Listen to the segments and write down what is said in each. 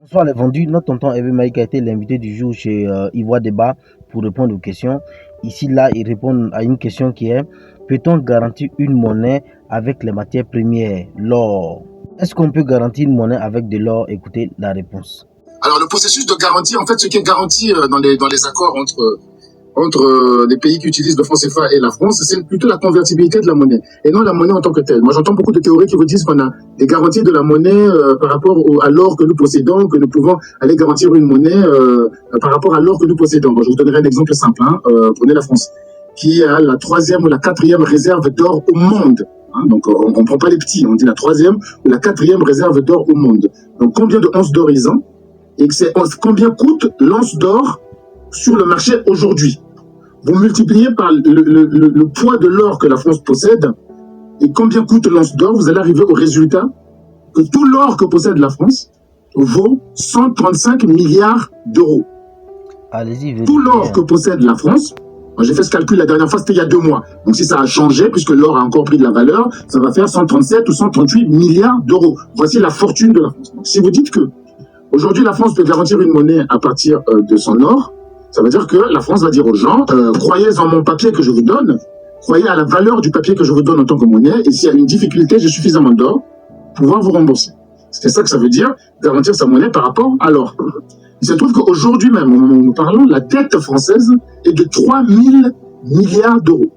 Bonsoir les vendus, notre tonton Ebe Maïk a été l'invité du jour chez Ivoire Débat pour répondre aux questions. Ici, là, il répond à une question qui est: peut-on garantir une monnaie avec les matières premières, l'or? Est-ce qu'on peut garantir une monnaie avec de l'or? Écoutez la réponse. Alors le processus de garantie, en fait, ce qui est garanti dans les accords entre les pays qui utilisent le franc CFA et la France, c'est plutôt la convertibilité de la monnaie, et non la monnaie en tant que telle. Moi, j'entends beaucoup de théories qui vous disent qu'on a des garanties de la monnaie par rapport à l'or que nous possédons, que nous pouvons aller garantir une monnaie par rapport à l'or que nous possédons. Bon, je vous donnerai un exemple simple. Prenez la France, qui a la 3e ou la 4e réserve d'or au monde. Donc, on ne prend pas les petits, on dit la 3e ou la 4e réserve d'or au monde. Donc, combien de onces d'or ils ont? Et combien coûte l'once d'or sur le marché aujourd'hui? Vous multipliez par le poids de l'or que la France possède, et combien coûte l'once d'or, vous allez arriver au résultat que tout l'or que possède la France vaut 135 milliards d'euros. Allez-y, tout l'or que possède la France, j'ai fait ce calcul la dernière fois, c'était il y a 2 mois. Donc si ça a changé, puisque l'or a encore pris de la valeur, ça va faire 137 ou 138 milliards d'euros. Voici la fortune de la France. Donc, si vous dites que aujourd'hui la France peut garantir une monnaie à partir de son or, ça veut dire que la France va dire aux gens, croyez en mon papier que je vous donne, croyez à la valeur du papier que je vous donne en tant que monnaie, et s'il y a une difficulté, j'ai suffisamment d'or pour pouvoir vous rembourser. C'est ça que ça veut dire, garantir sa monnaie par rapport à l'or. Il se trouve qu'aujourd'hui même, au moment où nous parlons, la dette française est de 3 000 milliards d'euros.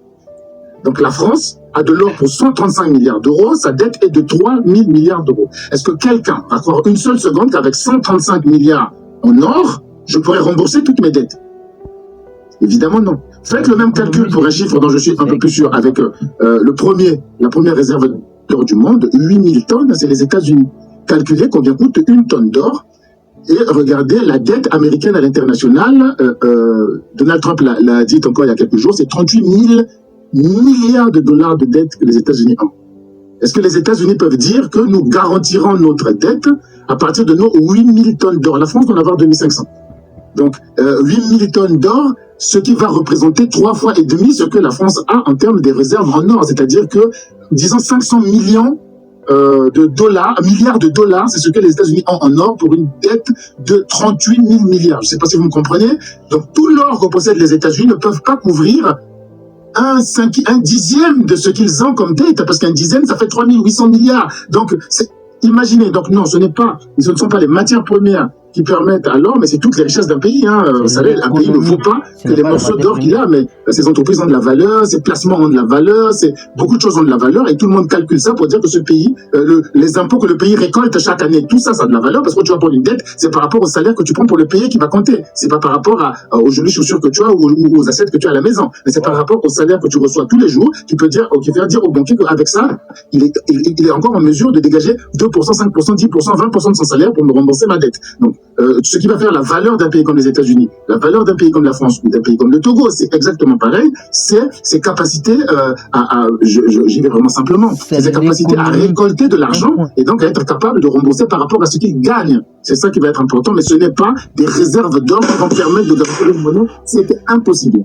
Donc la France a de l'or pour 135 milliards d'euros, sa dette est de 3 000 milliards d'euros. Est-ce que quelqu'un va croire une seule seconde qu'avec 135 milliards en or, je pourrais rembourser toutes mes dettes? Évidemment non. Faites le même calcul pour un chiffre dont je suis un peu plus sûr, avec la première réserve d'or du monde, 8 000 tonnes, c'est les États-Unis. Calculez combien coûte une tonne d'or, et regardez la dette américaine à l'international. Donald Trump l'a dit encore il y a quelques jours, c'est 38 000 milliards de dollars de dette que les États-Unis ont. Est-ce que les États-Unis peuvent dire que nous garantirons notre dette à partir de nos 8 000 tonnes d'or? La France doit en avoir 2500. Donc 8 000 tonnes d'or, ce qui va représenter 3 fois et demi ce que la France a en termes des réserves en or. C'est-à-dire que, disons, 500 millions milliards de dollars, c'est ce que les États-Unis ont en or pour une dette de 38 000 milliards. Je ne sais pas si vous me comprenez. Donc tout l'or que possèdent les États-Unis ne peuvent pas couvrir un dixième de ce qu'ils ont comme dette, parce qu'un dixième, ça fait 3 800 milliards. Donc, imaginez, donc non, ce ne sont pas les matières premières qui permettent à l'or, mais c'est toutes les richesses d'un pays. Vous savez, un pays ne vaut pas que les morceaux d'or qu'il a, mais ces entreprises ont de la valeur, ces placements ont de la valeur, beaucoup de choses ont de la valeur, et tout le monde calcule ça pour dire que ce pays, les impôts que le pays récolte chaque année, tout ça, ça a de la valeur, parce que tu vas prendre une dette, c'est par rapport au salaire que tu prends pour le payer qui va compter. C'est pas par rapport aux jolies chaussures que tu as ou aux assiettes que tu as à la maison, mais c'est par rapport au salaire que tu reçois tous les jours qui va dire au banquier qu'avec ça, il est encore en mesure de dégager 2%, 5%, 10%, 20% de son salaire pour me rembourser ma dette. Donc, ce qui va faire la valeur d'un pays comme les États-Unis, la valeur d'un pays comme la France ou d'un pays comme le Togo, c'est exactement pareil. C'est ses capacités j'y vais vraiment simplement, ses capacités à récolter de l'argent et donc à être capable de rembourser par rapport à ce qu'il gagne. C'est ça qui va être important, mais ce n'est pas des réserves d'or qui vont permettre de garantir une monnaie. C'était impossible.